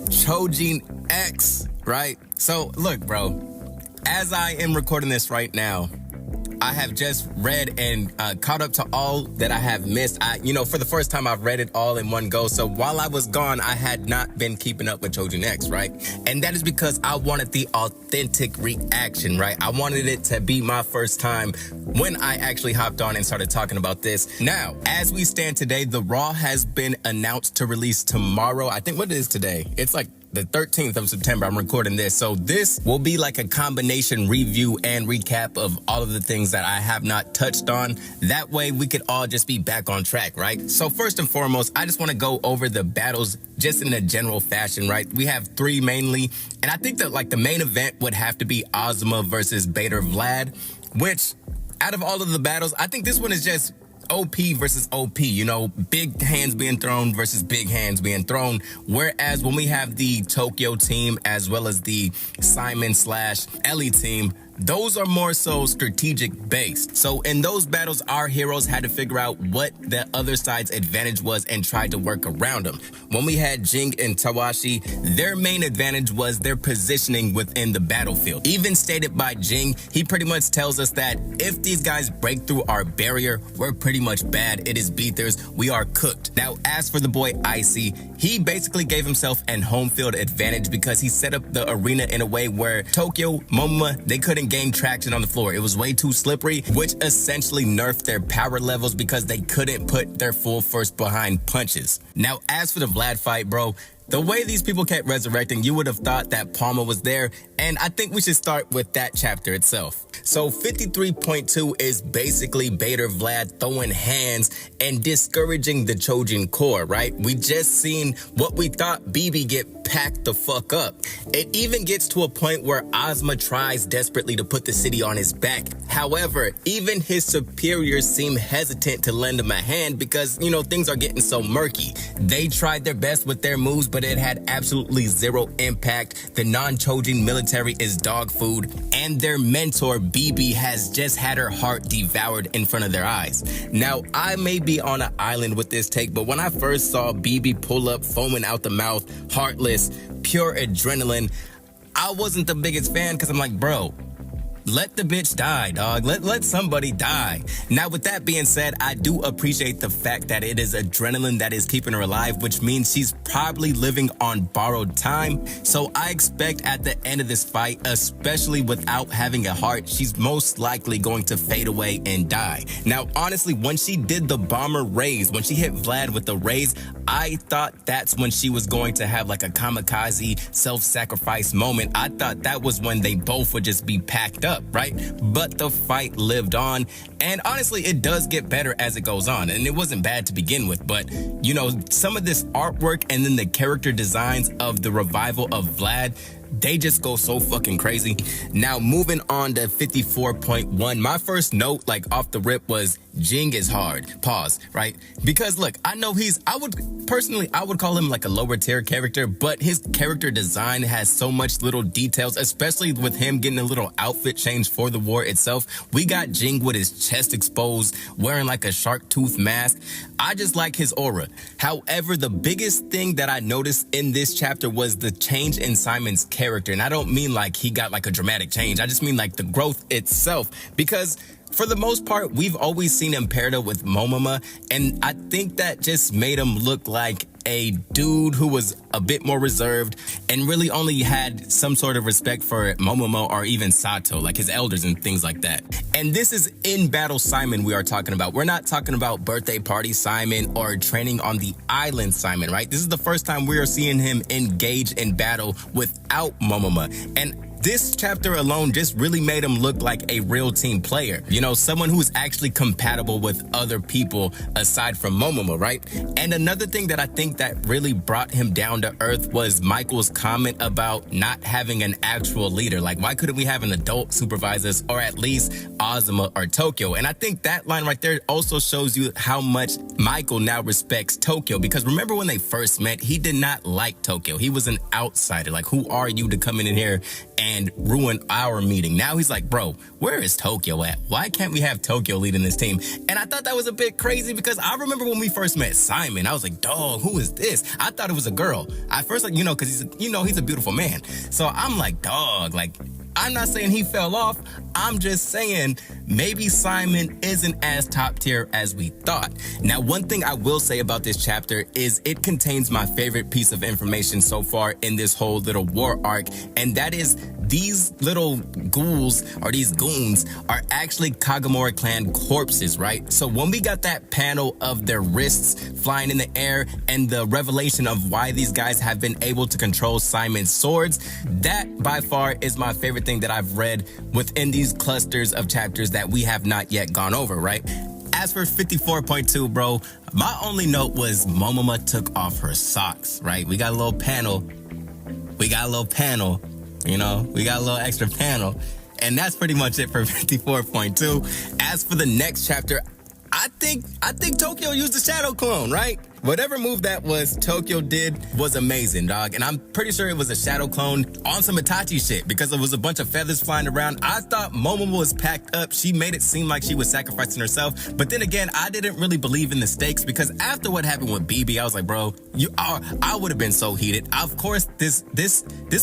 Choujin X, right? So look, bro, as I am recording this right now, I have just read and caught up to all that I have missed. For the first time, I've read it all in one go. So while I was gone, I had not been keeping up with Choujin X, right? And that is because I wanted the authentic reaction, right? I wanted it to be my first time when I actually hopped on and started talking about this. Now, as we stand today, the Raw has been announced to release tomorrow. I think what it is today? It's like the 13th of September. I'm recording this. So this will be like a combination review and recap of all of the things that I have not touched on. That way we could all just be back on track, right? So first and foremost, I just want to go over the battles just in a general fashion, right? We have three mainly, and I think that like the main event would have to be Ozma versus Bader Vlad, which out of all of the battles, I think this one is just OP versus OP, big hands being thrown versus big hands being thrown. Whereas when we have the Tokyo team as well as the Simon/Ellie team, those are more so strategic based. So in those battles, our heroes had to figure out what the other side's advantage was and tried to work around them. When we had Jing and Tawashi, their main advantage was their positioning within the battlefield. Even stated by Jing, he pretty much tells us that if these guys break through our barrier, we're pretty much bad. It is beaters. We are cooked. Now, as for the boy Icy, he basically gave himself an home field advantage because he set up the arena in a way where Tokyo, Momoma, they couldn't gain traction on the floor. It was way too slippery, which essentially nerfed their power levels because they couldn't put their full first behind punches. Now, as for the Vlad fight, bro, the way these people kept resurrecting, you would have thought that Palma was there, and I think we should start with that chapter itself. So 53.2 is basically Bader Vlad throwing hands and discouraging the Choujin core, right? We just seen what we thought BB get packed the fuck up. It even gets to a point where Ozma tries desperately to put the city on his back. However, even his superiors seem hesitant to lend him a hand because, things are getting so murky. They tried their best with their moves, but it had absolutely zero impact. The non-Choujin military is dog food, and their mentor BB has just had her heart devoured in front of their eyes. Now, I may be on an island with this take, but when I first saw BB pull up, foaming out the mouth, heartless, pure adrenaline, I wasn't the biggest fan because I'm like, bro, let the bitch die, dog. Let somebody die. Now, with that being said, I do appreciate the fact that it is adrenaline that is keeping her alive, which means she's probably living on borrowed time. So I expect at the end of this fight, especially without having a heart, she's most likely going to fade away and die. Now, honestly, when she did the bomber raise, when she hit Vlad with the raise, I thought that's when she was going to have like a kamikaze self-sacrifice moment. I thought that was when they both would just be packed up, right? But the fight lived on, and honestly, it does get better as it goes on, and it wasn't bad to begin with, but some of this artwork and then the character designs of the revival of Vlad, they just go so fucking crazy. Now, moving on to 54.1, my first note, like off the rip, was Jing is hard. Pause, right? Because look, I know I would call him like a lower tier character, but his character design has so much little details, especially with him getting a little outfit change for the war itself. We got Jing with his chest exposed, wearing like a shark tooth mask. I just like his aura. However, the biggest thing that I noticed in this chapter was the change in Simon's character. And I don't mean like he got like a dramatic change. I just mean like the growth itself, because for the most part, we've always seen him paired up with Momoma, and I think that just made him look like a dude who was a bit more reserved and really only had some sort of respect for Momomo or even Sato, like his elders and things like that. And this is in battle Simon we are talking about. We're not talking about birthday party Simon or training on the island Simon, right? This is the first time we are seeing him engage in battle without Momoma. And this chapter alone just really made him look like a real team player. Someone who's actually compatible with other people aside from Momoma, right? And another thing that I think that really brought him down to earth was Michael's comment about not having an actual leader. Like, why couldn't we have an adult supervisor or at least Ozma or Tokyo? And I think that line right there also shows you how much Michael now respects Tokyo, because remember when they first met, he did not like Tokyo. He was an outsider. Like, who are you to come in here and ruin our meeting. Now he's like, bro, where is Tokyo at? Why can't we have Tokyo leading this team? And I thought that was a bit crazy because I remember when we first met Simon, I was like, dog, who is this? I thought it was a girl. I first, like, because he's a beautiful man. So I'm like, dog, like, I'm not saying he fell off. I'm just saying maybe Simon isn't as top tier as we thought. Now, one thing I will say about this chapter is it contains my favorite piece of information so far in this whole little war arc, and that is these little ghouls or these goons are actually Kagamora clan corpses, right? So when we got that panel of their wrists flying in the air and the revelation of why these guys have been able to control Simon's swords, that by far is my favorite thing that I've read within these clusters of chapters that we have not yet gone over, right? As for 54.2, bro, my only note was Momoma took off her socks, right? We got a little panel. We got a little extra panel. And that's pretty much it for 54.2. As for the next chapter, I think Tokyo used the shadow clone, right? Whatever move that was Tokyo did was amazing, dog. And I'm pretty sure it was a shadow clone on some Itachi shit because there was a bunch of feathers flying around. I thought Momomo was packed up. She made it seem like she was sacrificing herself. But then again, I didn't really believe in the stakes because after what happened with BB, I was like, bro, I would have been so heated. Of course, this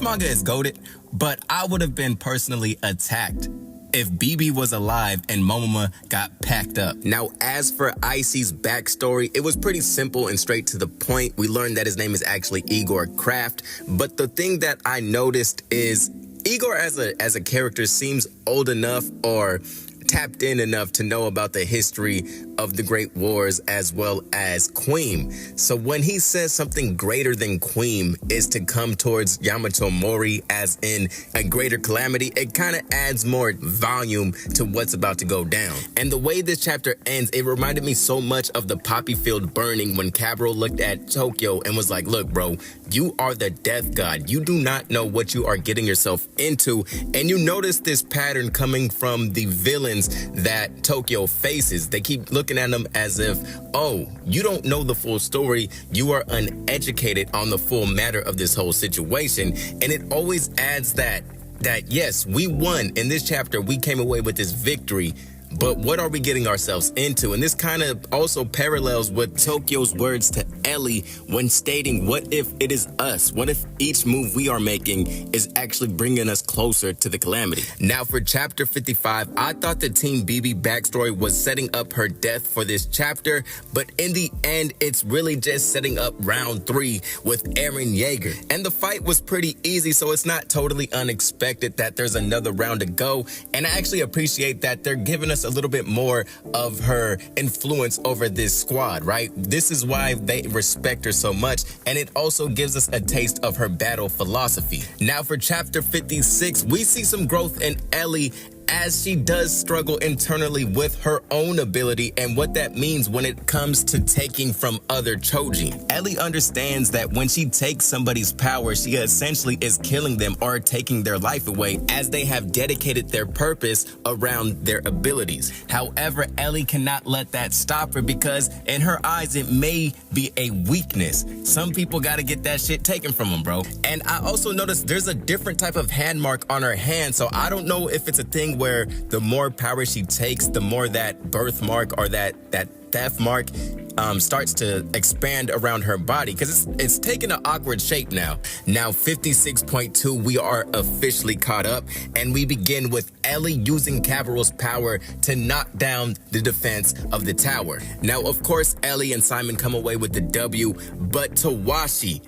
manga is goated, but I would have been personally attacked if BB was alive and Momoma got packed up. Now, as for Icy's backstory, it was pretty simple and straight to the point. We learned that his name is actually Igor Kraft, but the thing that I noticed is Igor as a character seems old enough or tapped in enough to know about the history of the Great Wars as well as Queen. So when he says something greater than Queen is to come towards Yamato Mori as in a greater calamity, it kind of adds more volume to what's about to go down. And the way this chapter ends, it reminded me so much of the poppy field burning when Cabral looked at Tokyo and was like, look, bro, you are the death god. You do not know what you are getting yourself into. And you notice this pattern coming from the villains that Tokyo faces. They keep looking at them as if, oh, you don't know the full story. You are uneducated on the full matter of this whole situation. And it always adds that yes, we won. In this chapter, we came away with this victory. But what are we getting ourselves into? And this kind of also parallels with Tokyo's words to Ellie when stating, what if it is us? What if each move we are making is actually bringing us closer to the calamity? Now for chapter 55, I thought the Team BB backstory was setting up her death for this chapter, but in the end, it's really just setting up round 3 with Eren Yeager. And the fight was pretty easy, so it's not totally unexpected that there's another round to go. And I actually appreciate that they're giving us a little bit more of her influence over this squad, right? This is why they respect her so much, and it also gives us a taste of her battle philosophy. Now for chapter 56, we see some growth in Ellie as she does struggle internally with her own ability and what that means when it comes to taking from other Choujin. Ellie understands that when she takes somebody's power, she essentially is killing them or taking their life away as they have dedicated their purpose around their abilities. However, Ellie cannot let that stop her because in her eyes, it may be a weakness. Some people got to get that shit taken from them, bro. And I also noticed there's a different type of hand mark on her hand, so I don't know if it's a thing where the more power she takes, the more that birthmark or that theft mark starts to expand around her body because it's taking an awkward shape now. Now 56.2, we are officially caught up and we begin with Ellie using Cabral's power to knock down the defense of the tower. Now, of course, Ellie and Simon come away with the W, but Tawashi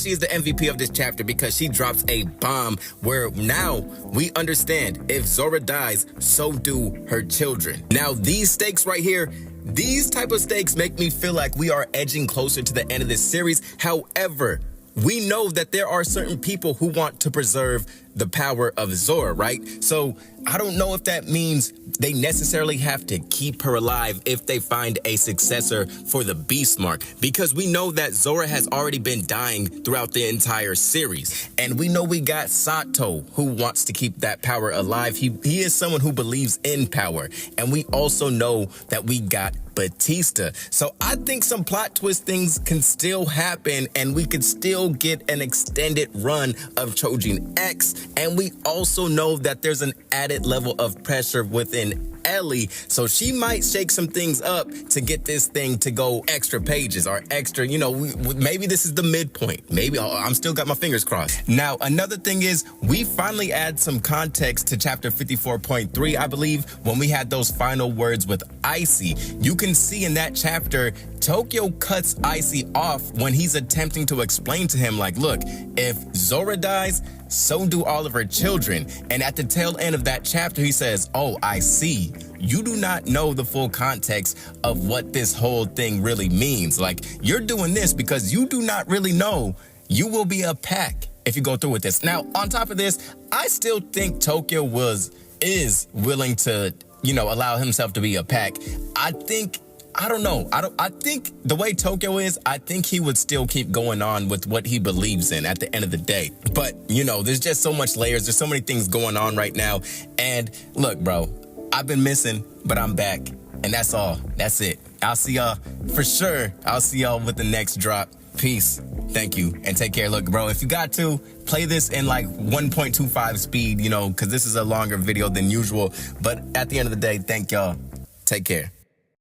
is the MVP of this chapter because she drops a bomb where now we understand if Zora dies, so do her children. Now, these stakes right here, these type of stakes make me feel like we are edging closer to the end of this series. However, we know that there are certain people who want to preserve the power of Zora, right? So I don't know if that means they necessarily have to keep her alive if they find a successor for the Beast Mark, because we know that Zora has already been dying throughout the entire series. And we know we got Sato, who wants to keep that power alive. He is someone who believes in power. And we also know that we got Batista. So I think some plot twist things can still happen, and we could still get an extended run of Choujin X. And we also know that there's an added level of pressure within Ellie, so she might shake some things up to get this thing to go extra pages or extra, you know, maybe this is the midpoint. Maybe I'm still got my fingers crossed. Now, another thing is we finally add some context to chapter 54.3, I believe, when we had those final words with Icy. You can see in that chapter, Tokyo cuts Icy off when he's attempting to explain to him, like, look, if Zora dies, so do all of her children. And at the tail end of that chapter, he says, oh, I see. You do not know the full context of what this whole thing really means. Like, you're doing this because you do not really know you will be a pack if you go through with this. Now, on top of this, I still think Tokyo is willing to, you know, allow himself to be a pack. I don't know. I think the way Tokyo is, I think he would still keep going on with what he believes in at the end of the day. But, you know, there's just so much layers. There's so many things going on right now. And look, bro, I've been missing, but I'm back. And that's all. That's it. I'll see y'all for sure. I'll see y'all with the next drop. Peace. Thank you. And take care. Look, bro, if you got to, play this in like 1.25 speed, you know, because this is a longer video than usual. But at the end of the day, thank y'all. Take care.